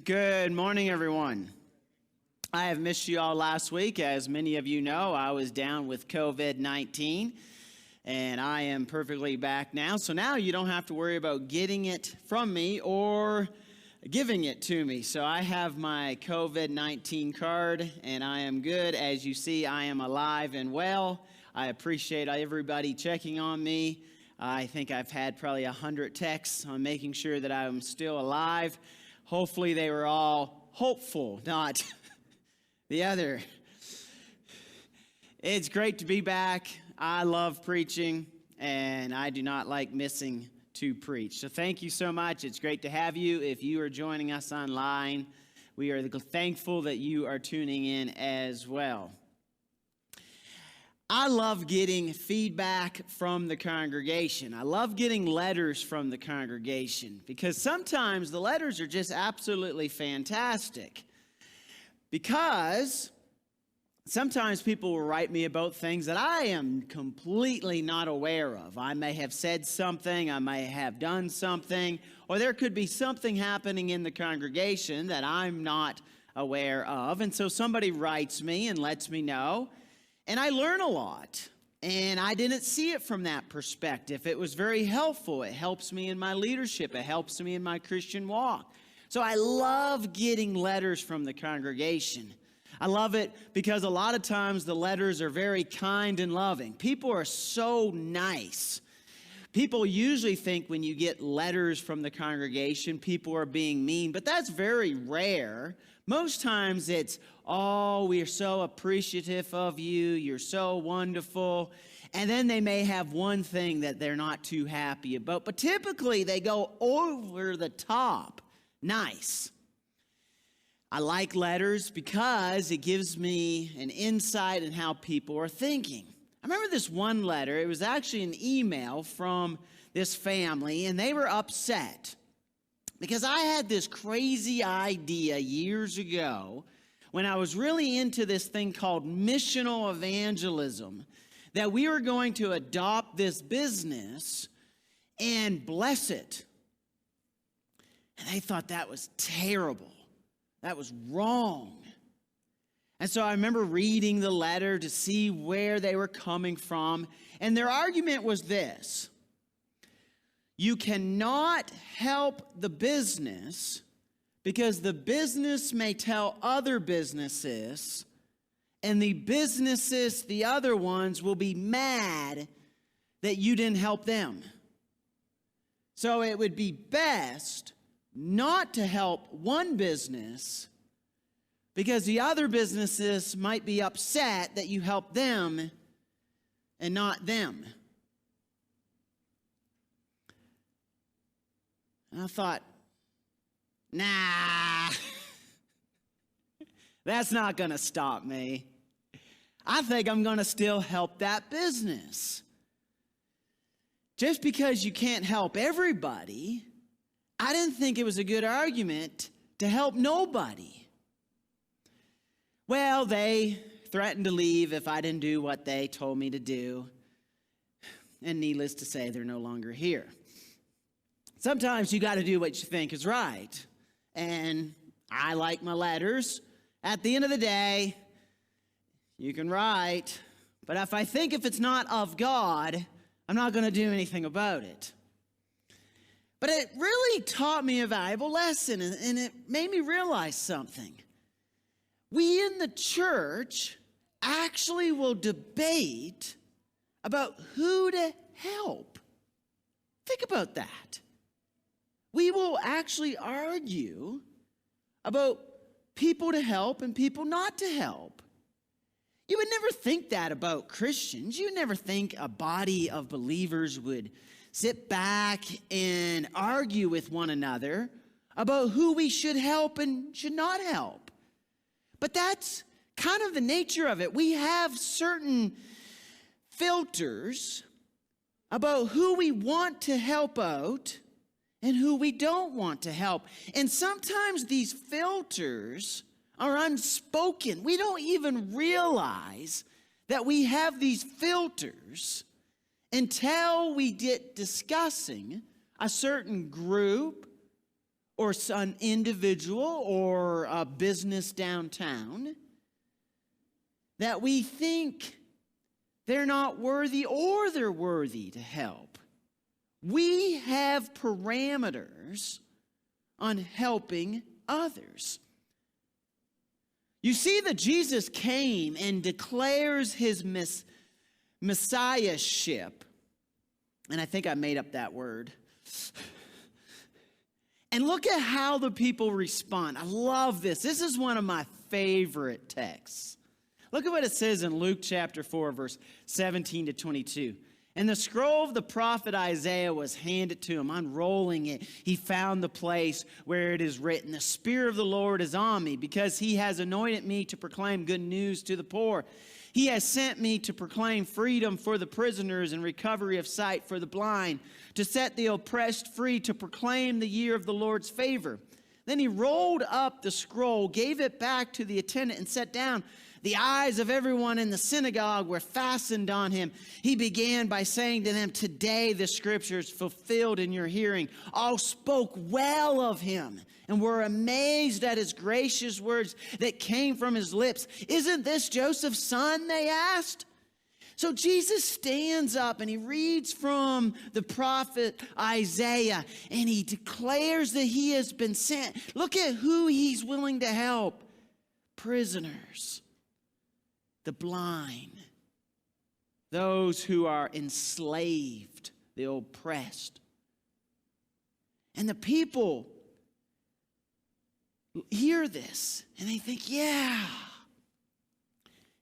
Good morning, everyone. I have missed you all last week. As many of you know, I was down with COVID-19, and I am perfectly back now. So now you don't have to worry about getting it from me or giving it to me. So I have my COVID-19 card, and I am good. As you see, I am alive and well. I appreciate everybody checking on me. I think I've had probably 100 texts on making sure that I'm still alive. Hopefully they were all hopeful, not the other. It's great to be back. I love preaching, and I do not like missing to preach. So thank you so much. It's great to have you. If you are joining us online, we are thankful that you are tuning in as well. I love getting feedback from the congregation. I love getting letters from the congregation because sometimes the letters are just absolutely fantastic. Because sometimes people will write me about things that I am completely not aware of. I may have said something, I may have done something, or there could be something happening in the congregation that I'm not aware of. And so somebody writes me and lets me know. And I learn a lot, and I didn't see it from that perspective. It was very helpful. It helps me in my leadership. It helps me in my Christian walk. So I love getting letters from the congregation. I love it because a lot of times the letters are very kind and loving. People are so nice. People usually think when you get letters from the congregation, people are being mean, but that's very rare. Most times it's, oh, we are so appreciative of you. You're so wonderful. And then they may have one thing that they're not too happy about. But typically they go over the top. Nice. I like letters because it gives me an insight in how people are thinking. I remember this one letter. It was actually an email from this family, and they were upset because I had this crazy idea years ago when I was really into this thing called missional evangelism, that we were going to adopt this business and bless it. And they thought that was terrible. That was wrong. And so I remember reading the letter to see where they were coming from. And their argument was this: you cannot help the business because the business may tell other businesses, and the businesses, the other ones, will be mad that you didn't help them. So it would be best not to help one business because the other businesses might be upset that you help them and not them. And I thought, nah, that's not going to stop me. I think I'm going to still help that business. Just because you can't help everybody, I didn't think it was a good argument to help nobody. Well, they threatened to leave if I didn't do what they told me to do. And needless to say, they're no longer here. Sometimes you got to do what you think is right. And I like my letters. At the end of the day, you can write. But if it's not of God, I'm not going to do anything about it. But it really taught me a valuable lesson, and it made me realize something. We in the church actually will debate about who to help. Think about that. We will actually argue about people to help and people not to help. You would never think that about Christians. You would never think a body of believers would sit back and argue with one another about who we should help and should not help. But that's kind of the nature of it. We have certain filters about who we want to help out and who we don't want to help. And sometimes these filters are unspoken. We don't even realize that we have these filters until we get discussing a certain group or an individual or a business downtown that we think they're not worthy or they're worthy to help. We have parameters on helping others. You see that Jesus came and declares his messiahship. And I think I made up that word. And look at how the people respond. I love this. This is one of my favorite texts. Look at what it says in Luke chapter 4, verse 17 to 22. And the scroll of the prophet Isaiah was handed to him. Unrolling it, he found the place where it is written, "The Spirit of the Lord is on me, because he has anointed me to proclaim good news to the poor. He has sent me to proclaim freedom for the prisoners and recovery of sight for the blind, to set the oppressed free, to proclaim the year of the Lord's favor." Then he rolled up the scroll, gave it back to the attendant, and sat down. The eyes of everyone in the synagogue were fastened on him. He began by saying to them, "Today the scripture is fulfilled in your hearing." All spoke well of him and were amazed at his gracious words that came from his lips. "Isn't this Joseph's son?" they asked. So Jesus stands up and he reads from the prophet Isaiah and he declares that he has been sent. Look at who he's willing to help. Prisoners, the blind, those who are enslaved, the oppressed. And the people hear this and they think, yeah,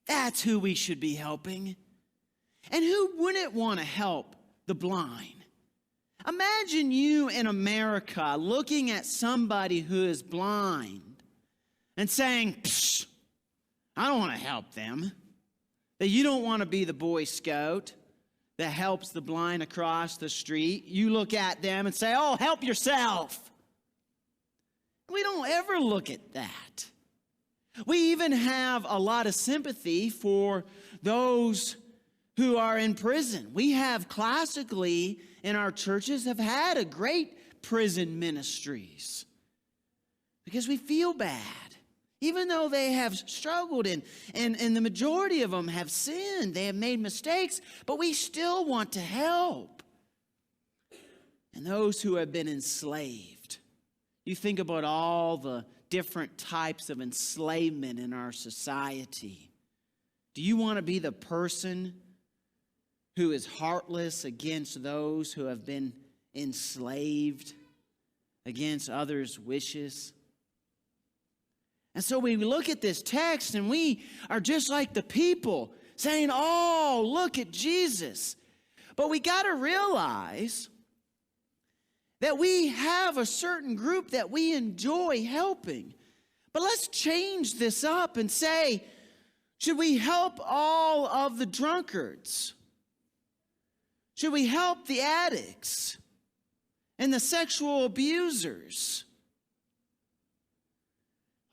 that's who we should be helping. And who wouldn't want to help the blind? Imagine you in America looking at somebody who is blind and saying, "Psh, I don't want to help them." That you don't want to be the Boy Scout that helps the blind across the street. You look at them and say, "Oh, help yourself." We don't ever look at that. We even have a lot of sympathy for those who are in prison. We have classically in our churches have had a great prison ministries because we feel bad. Even though they have struggled and the majority of them have sinned, they have made mistakes, but we still want to help. And those who have been enslaved. You think about all the different types of enslavement in our society. Do you want to be the person who is heartless against those who have been enslaved, against others' wishes? And so we look at this text and we are just like the people saying, "Oh, look at Jesus." But we got to realize that we have a certain group that we enjoy helping. But let's change this up and say, should we help all of the drunkards? Should we help the addicts and the sexual abusers?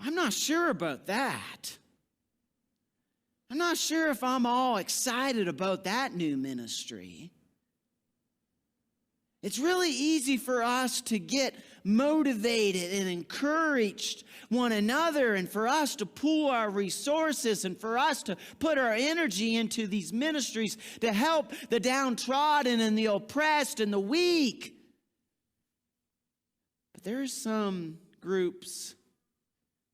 I'm not sure about that. I'm not sure if I'm all excited about that new ministry. It's really easy for us to get motivated and encourage one another, and for us to pool our resources, and for us to put our energy into these ministries to help the downtrodden and the oppressed and the weak. But there are some groups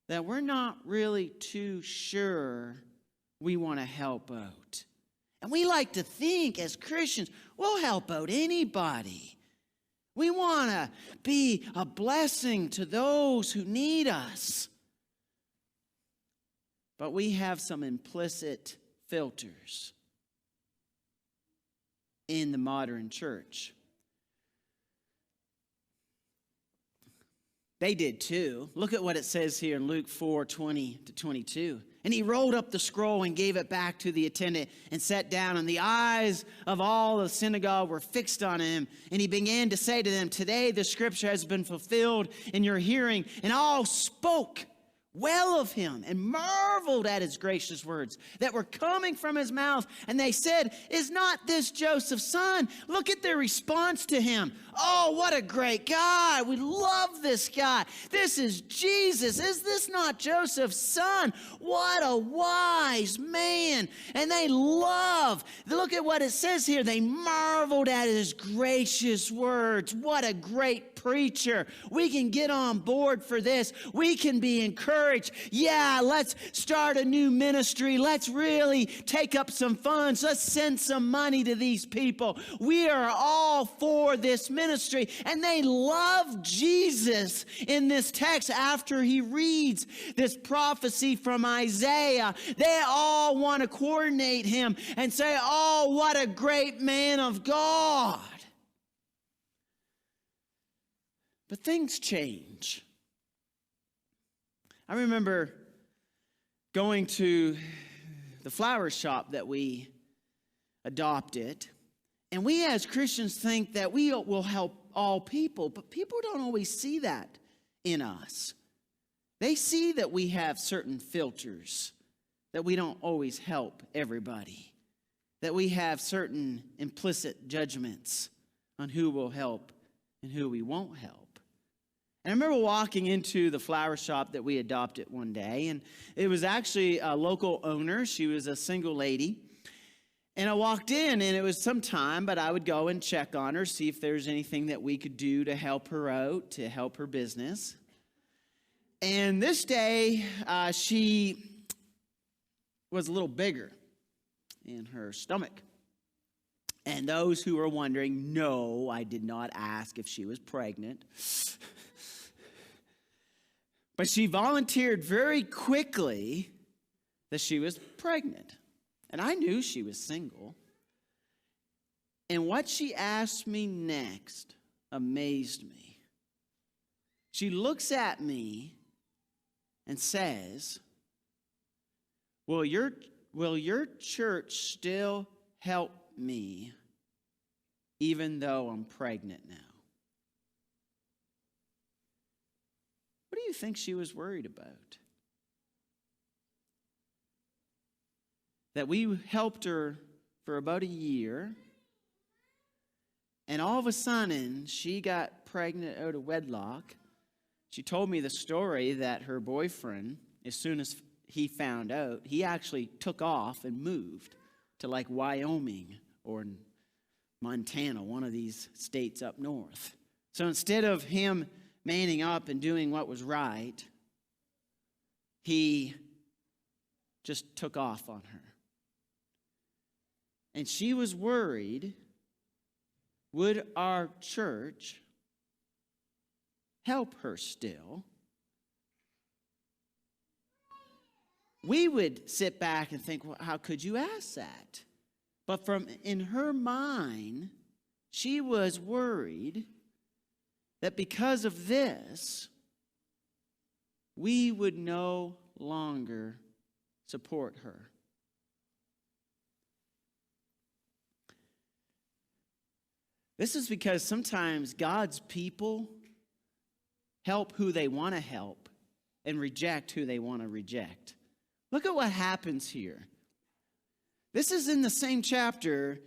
that we're not really too sure we want to help out. And we like to think as Christians, we'll help out anybody. We want to be a blessing to those who need us. But we have some implicit filters in the modern church. They did too. Look at what it says here in Luke 4:20 to 22. And he rolled up the scroll and gave it back to the attendant and sat down. And the eyes of all the synagogue were fixed on him. And he began to say to them, "Today the scripture has been fulfilled in your hearing." And all spoke well of him and marveled at his gracious words that were coming from his mouth. And they said, is not this Joseph's son? Look at their response to him. Oh, what a great guy. We love this guy. This is Jesus. Is this not Joseph's son? What a wise man. And they look at what it says here. They marveled at his gracious words. What a great preacher. We can get on board for this. We can be encouraged. Yeah, let's start a new ministry. Let's really take up some funds. Let's send some money to these people. We are all for this ministry. And they love Jesus in this text after he reads this prophecy from Isaiah. They all want to coordinate him and say, oh, what a great man of God. But things change. I remember going to the flower shop that we adopted, and we as Christians think that we will help all people, but people don't always see that in us. They see that we have certain filters, that we don't always help everybody, that we have certain implicit judgments on who will help and who we won't help. And I remember walking into the flower shop that we adopted one day, and it was actually a local owner. She was a single lady. And I walked in, and it was some time, but I would go and check on her, see if there's anything that we could do to help her out, to help her business. And this day, she was a little bigger in her stomach. And those who are wondering, no, I did not ask if she was pregnant. But she volunteered very quickly that she was pregnant. And I knew she was single. And what she asked me next amazed me. She looks at me and says, will your church still help me even though I'm pregnant now? What do you think she was worried about? That we helped her for about a year, and all of a sudden, she got pregnant out of wedlock. She told me the story that her boyfriend, as soon as he found out, he actually took off and moved to like Wyoming or Montana, one of these states up north. So instead of him manning up and doing what was right, he just took off on her. And she was worried, would our church help her still? We would sit back and think, well, how could you ask that? But in her mind, she was worried that because of this, we would no longer support her. This is because sometimes God's people help who they want to help and reject who they want to reject. Look at what happens here. This is in the same chapter,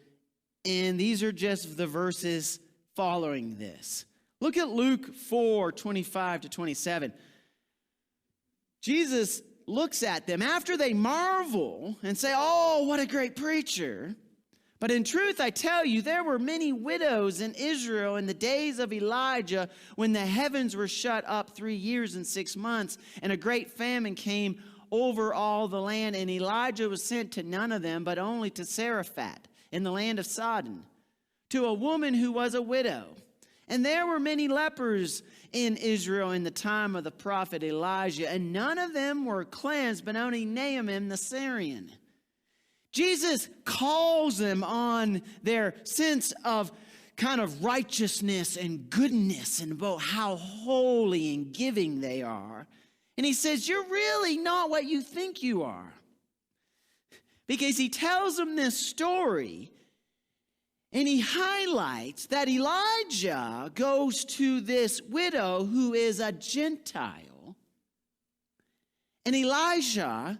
and these are just the verses following this. Look at Luke 4:25-27. Jesus looks at them after they marvel and say, oh, what a great preacher. But in truth, I tell you, there were many widows in Israel in the days of Elijah when the heavens were shut up 3 years and 6 months, and a great famine came over all the land. And Elijah was sent to none of them, but only to Zarephath in the land of Sidon, to a woman who was a widow. And there were many lepers in Israel in the time of the prophet Elijah, and none of them were cleansed, but only Naaman the Syrian. Jesus calls them on their sense of kind of righteousness and goodness and about how holy and giving they are. And he says, you're really not what you think you are. Because he tells them this story, and he highlights that Elijah goes to this widow who is a Gentile. And Elijah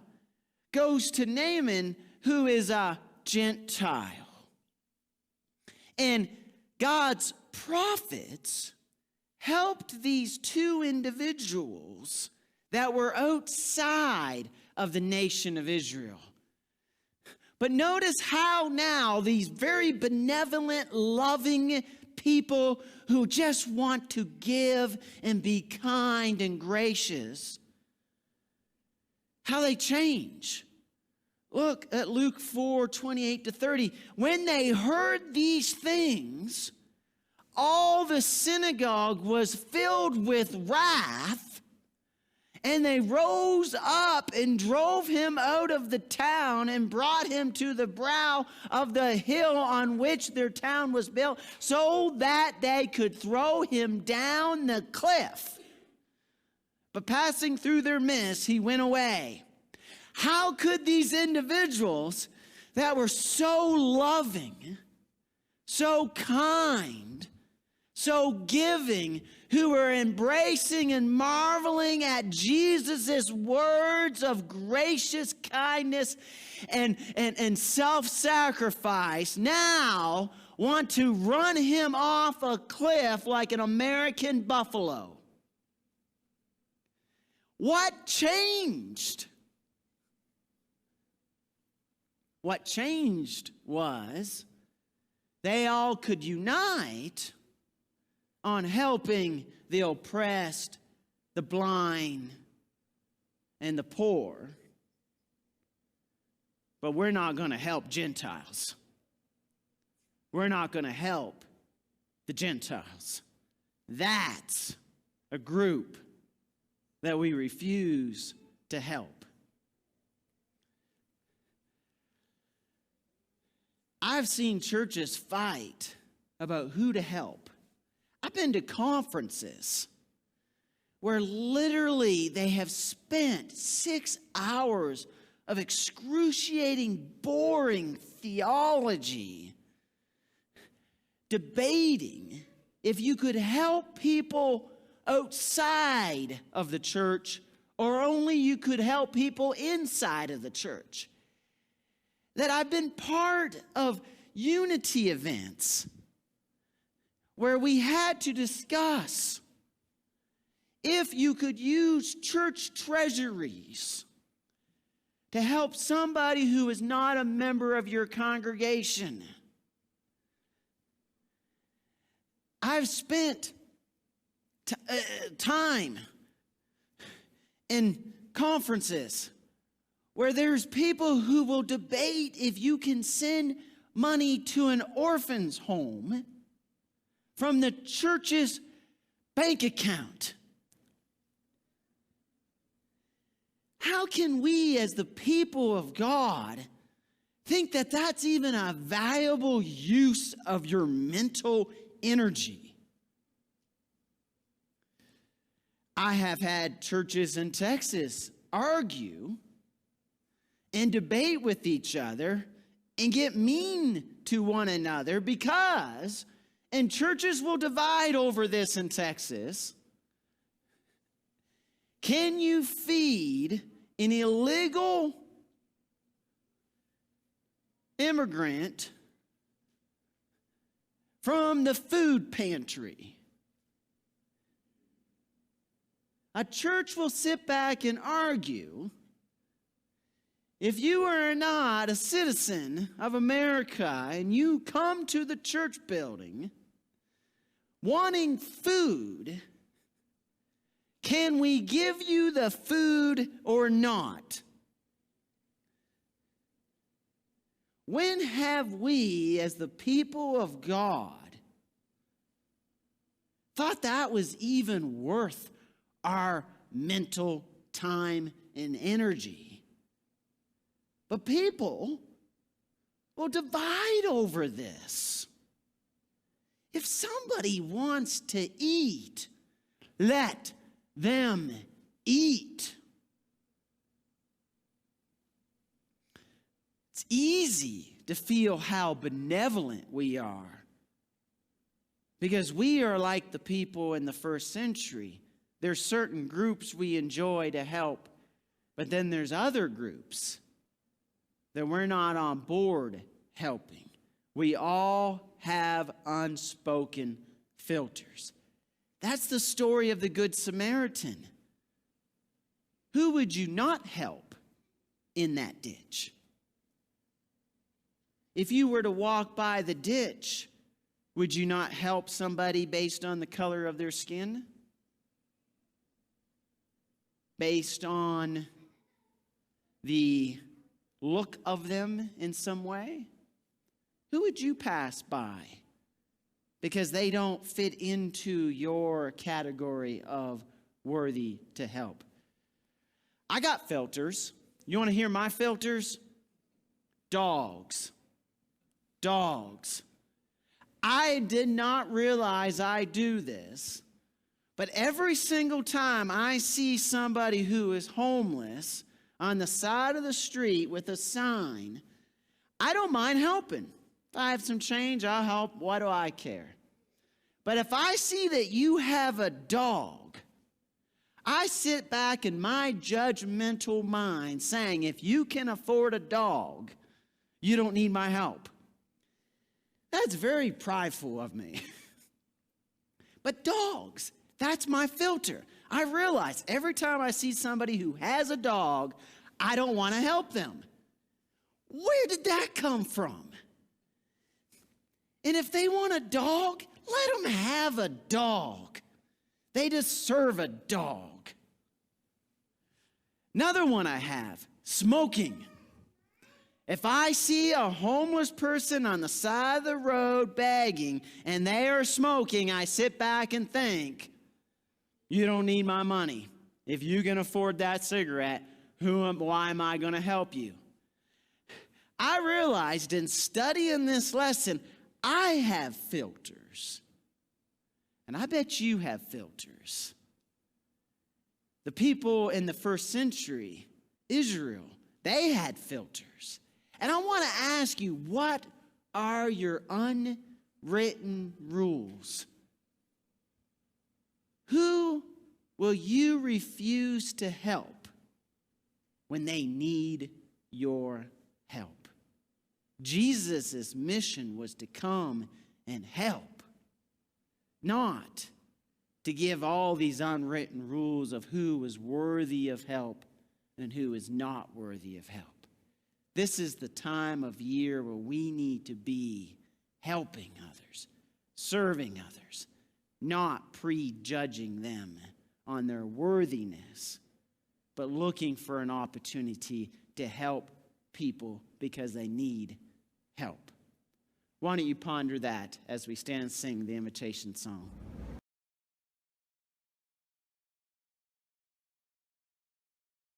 goes to Naaman, who is a Gentile. And God's prophets helped these two individuals that were outside of the nation of Israel. But notice how now these very benevolent, loving people who just want to give and be kind and gracious, how they change. Look at Luke 4:28-30. When they heard these things, all the synagogue was filled with wrath, and they rose up and drove him out of the town and brought him to the brow of the hill on which their town was built, so that they could throw him down the cliff. But passing through their midst, he went away. How could these individuals that were so loving, so kind, so giving, who were embracing and marveling at Jesus' words of gracious kindness and self-sacrifice, now want to run him off a cliff like an American buffalo? What changed? What changed was they all could unite on helping the oppressed, the blind, and the poor. But we're not going to help Gentiles. We're not going to help the Gentiles. That's a group that we refuse to help. I've seen churches fight about who to help. I've been to conferences where literally they have spent 6 hours of excruciating, boring theology debating if you could help people outside of the church or only you could help people inside of the church. That I've been part of unity events where we had to discuss if you could use church treasuries to help somebody who is not a member of your congregation. I've spent time in conferences where there's people who will debate if you can send money to an orphan's home from the church's bank account. How can we, as the people of God, think that that's even a valuable use of your mental energy? I have had churches in Texas argue and debate with each other and get mean to one another because, and churches will divide over this in Texas, can you feed an illegal immigrant from the food pantry? A church will sit back and argue if you are not a citizen of America and you come to the church building wanting food, can we give you the food or not? When have we, as the people of God, thought that was even worth our mental time and energy? But people will divide over this. If somebody wants to eat, let them eat. It's easy to feel how benevolent we are because we are like the people in the first century. There's certain groups we enjoy to help But then there's other groups that we're not on board helping. We all have unspoken filters. That's the story of the Good Samaritan. Who would you not help in that ditch? If you were to walk by the ditch, would you not help somebody based on the color of their skin? Based on the look of them in some way? Who would you pass by because they don't fit into your category of worthy to help? I got filters. You want to hear my filters? Dogs. Dogs. I did not realize I do this, but every single time I see somebody who is homeless on the side of the street with a sign, I don't mind helping. If I have some change, I'll help. What do I care? But if I see that you have a dog, I sit back in my judgmental mind saying, if you can afford a dog, you don't need my help. That's very prideful of me. But dogs, that's my filter. I realize every time I see somebody who has a dog, I don't want to help them. Where did that come from? And if they want a dog, let them have a dog. They deserve a dog. Another one I have, smoking. If I see a homeless person on the side of the road begging and they are smoking, I sit back and think, you don't need my money. If you can afford that cigarette, why am I going to help you? I realized in studying this lesson, I have filters. And I bet you have filters. The people in the first century, Israel, they had filters. And I want to ask you, what are your unwritten rules? Who will you refuse to help when they need your help? Jesus' mission was to come and help, not to give all these unwritten rules of who is worthy of help and who is not worthy of help. This is the time of year where we need to be helping others, serving others, not prejudging them on their worthiness, but looking for an opportunity to help people because they need help. Why don't you ponder that as we stand and sing the invitation song?